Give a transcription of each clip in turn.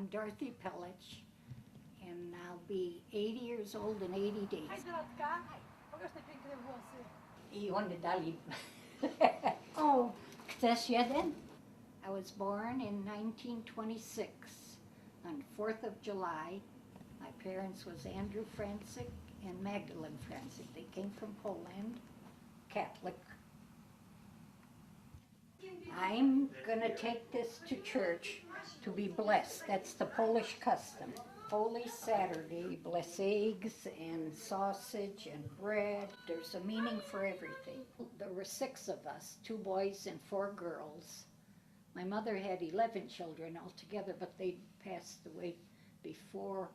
I'm Dorothy Pelech, and I'll be 80 years old in 80 days. Hej Dorotka! Pokaż te piękne włosy. I one dali. Oh, chcesz jeden? I was born in 1926 on 4th of July. My parents was Andrew Francic and Magdalene Francic. They came from Poland, Catholic. I'm gonna take this to church to be blessed. That's the Polish custom. Holy Saturday, bless eggs and sausage and bread. There's a meaning for everything. There were 6 of us, 2 boys and 4 girls. My mother had 11 children altogether, but they passed away before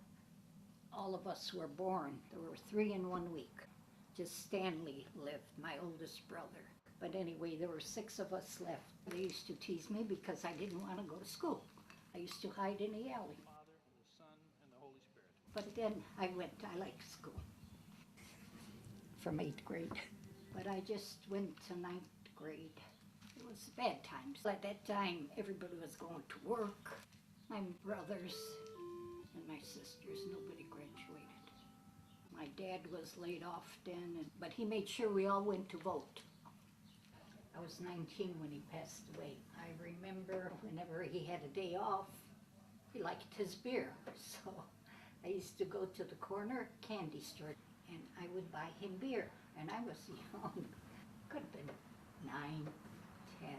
all of us were born. There were 3 in 1 week. Just Stanley lived, my oldest brother. But anyway, there were 6 of us left. They used to tease me because I didn't want to go to school. I used to hide in the alley. Father, and the Son, and the Holy Spirit. But then I liked school from 8th grade. But I just went to 9th grade. It was bad times. At that time, everybody was going to work. My brothers and my sisters, nobody graduated. My dad was laid off then, but he made sure we all went to vote. I was 19 when he passed away. I remember whenever he had a day off, he liked his beer. So I used to go to the corner candy store and I would buy him beer. And I was young, could have been 9, 10.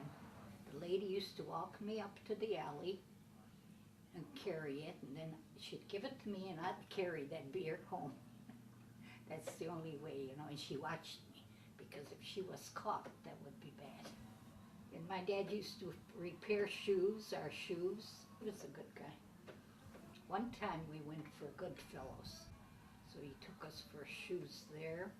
The lady used to walk me up to the alley and carry it, and then she'd give it to me and I'd carry that beer home. That's the only way, and she watched me. Because if she was caught, that would be bad. And my dad used to repair shoes, our shoes. He was a good guy. One time we went for Goodfellows. So he took us for shoes there,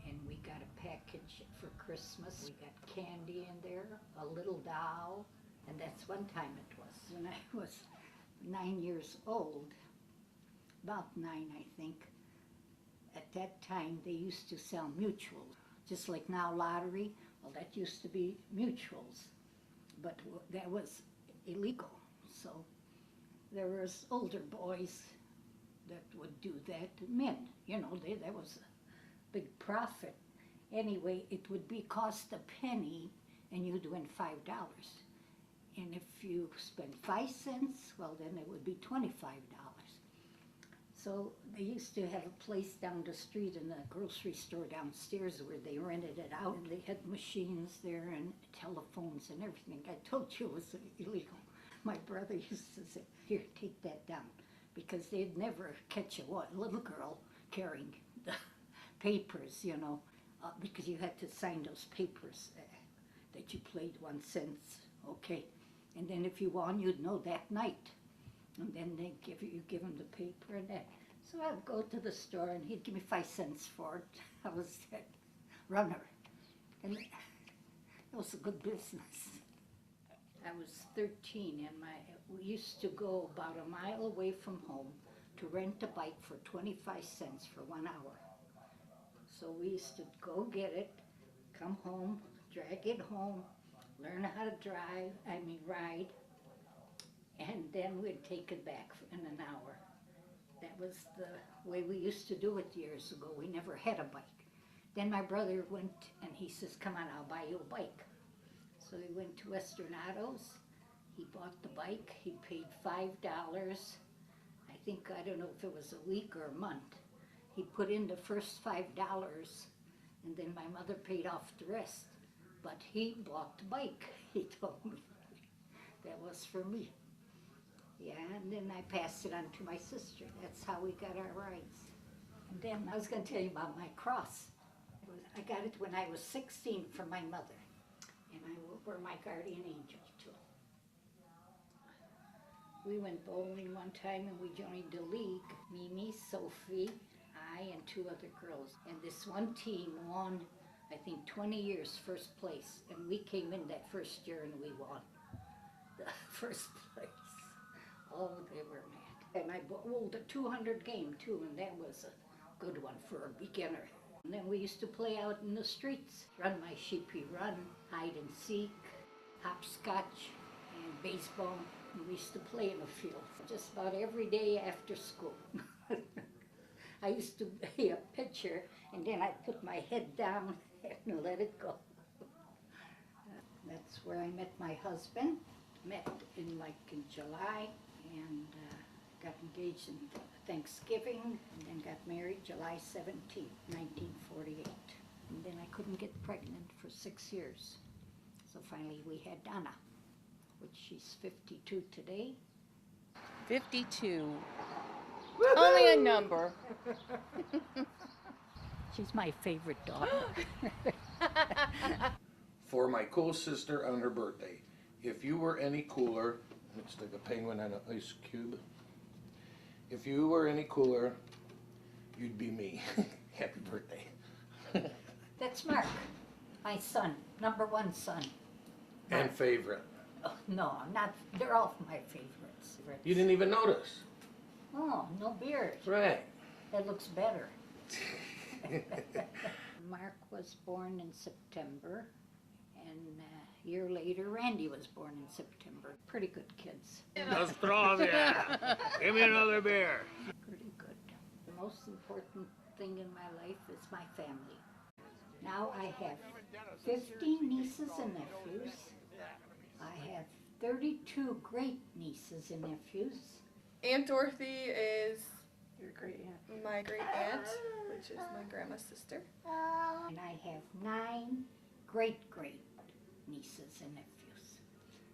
and we got a package for Christmas. We got candy in there, a little doll, and that's one time it was. When I was 9 years old, about 9 I think, at that time they used to sell mutuals. Just like now lottery, well that used to be mutuals, but that was illegal. So there was older boys that would do that, men, that was a big profit. Anyway, it would be cost a penny and you'd win $5. And if you spend 5 cents, well then it would be $25. So they used to have a place down the street in the grocery store downstairs where they rented it out, and they had machines there and telephones and everything. I told you it was illegal. My brother used to say, here, take that down, because they'd never catch a little girl carrying the papers, because you had to sign those papers that you played 1 cent, okay. And then if you won, you'd know that night. And then they give them the paper and that. So I'd go to the store and he'd give me 5 cents for it. I was that runner. And it was a good business. I was 13 and we used to go about a mile away from home to rent a bike for 25 cents for 1 hour. So we used to go get it, come home, drag it home, learn how to ride, and then we'd take it back in an hour. That was the way we used to do it years ago. We never had a bike. Then my brother went and he says, come on, I'll buy you a bike. So he went to Western Autos. He bought the bike. He paid $5. I don't know if it was a week or a month. He put in the first $5 and then my mother paid off the rest. But he bought the bike, he told me. That was for me. Yeah, and then I passed it on to my sister. That's how we got our rides. And then I was going to tell you about my cross. I got it when I was 16 from my mother. And I were my guardian angel, too. We went bowling one time and we joined the league. Mimi, Sophie, I, and 2 other girls. And this one team won, I think, 20 years first place. And we came in that first year and we won the first place. Oh, they were mad. And I bowled a 200 game too, and that was a good one for a beginner. And then we used to play out in the streets, run my sheepy run, hide and seek, hopscotch, and baseball. We used to play in the field just about every day after school. I used to be a pitcher, and then I put my head down and let it go. That's where I met my husband. Met in July, and got engaged in Thanksgiving, and then got married July 17th, 1948. And then I couldn't get pregnant for 6 years. So finally we had Donna, which she's 52 today. 52. Only a number. She's my favorite daughter. For my cool sister on her birthday. If you were any cooler, it's like a penguin on an ice cube. If you were any cooler, you'd be me. Happy birthday. That's Mark, my son, number one son. And favorite. Oh, no, not, they're all my favorites. You didn't even notice. Oh, no beard. Right. That looks better. Mark was born in September, and a year later Randy was born in September. Pretty good kids. Australia. Give me another beer. Pretty good. The most important thing in my life is my family. Now I have 15 nieces and nephews. I have 32 great nieces and nephews. Aunt Dorothy is Your great aunt. my great aunt, which is my grandma's sister. And I have 9 great nieces and nephews.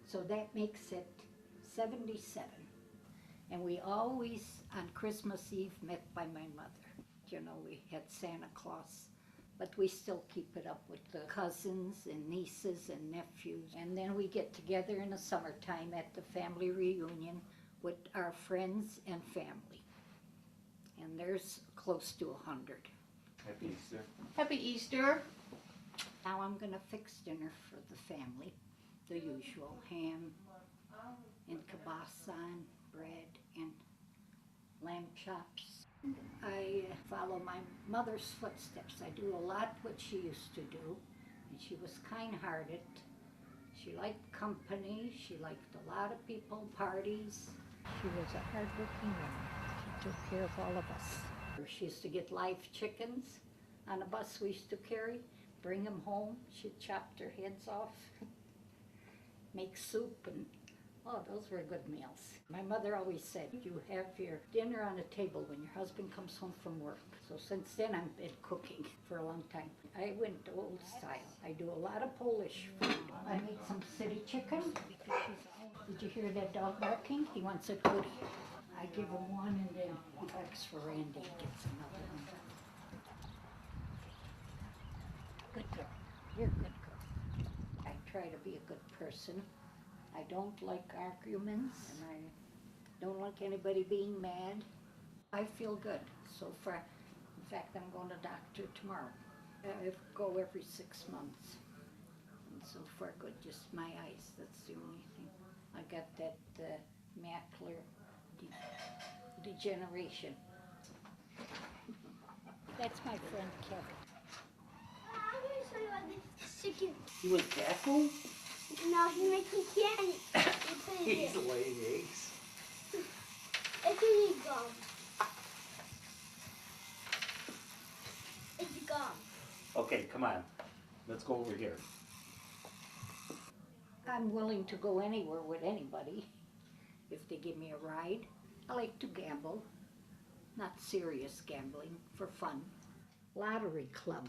So that makes it 77. And we always, on Christmas Eve, met by my mother. You know, we had Santa Claus, but we still keep it up with the cousins and nieces and nephews. And then we get together in the summertime at the family reunion with our friends and family. And there's close to 100. Happy Easter. Happy Easter. Now I'm gonna fix dinner for the family. The usual ham and kielbasa and bread and lamb chops. I follow my mother's footsteps. I do a lot what she used to do. And she was kind-hearted. She liked company. She liked a lot of people, parties. She was a hard-working woman. She took care of all of us. She used to get live chickens on a bus we used to carry, bring them home. She'd chop their heads off, make soup, and oh, those were good meals. My mother always said, you have your dinner on the table when your husband comes home from work. So since then I've been cooking for a long time. I went old style. I do a lot of Polish food. I made some city chicken. Did you hear that dog barking? He wants a goodie. I give him one and then he barks for Randy, gets another one. Good girl. You're a good girl. I try to be a good person. I don't like arguments, and I don't like anybody being mad. I feel good so far. In fact, I'm going to doctor tomorrow. I go every 6 months. And so far good, just my eyes, that's the only thing. I got that macular degeneration. That's my friend Kevin. I'm going to show you how this chicken. You was careful? No, he makes me candy. He's laying eggs. It's really gone. It's gone. Okay, come on. Let's go over here. I'm willing to go anywhere with anybody if they give me a ride. I like to gamble, not serious gambling, for fun. Lottery club,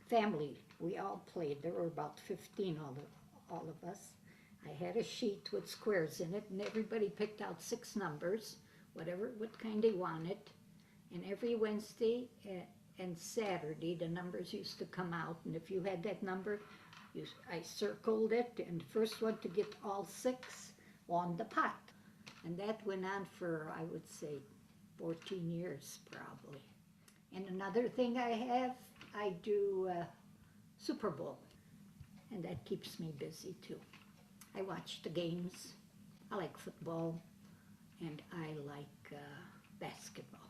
family, we all played. There were about 15 all of us. I had a sheet with squares in it, and everybody picked out 6 numbers, what kind they wanted. And every Wednesday and Saturday, the numbers used to come out, and if you had that number, I circled it, and the first one to get all 6 won the pot. And that went on for, I would say, 14 years probably. And another thing I do Super Bowl, and that keeps me busy too. I watch the games. I like football, and I like basketball.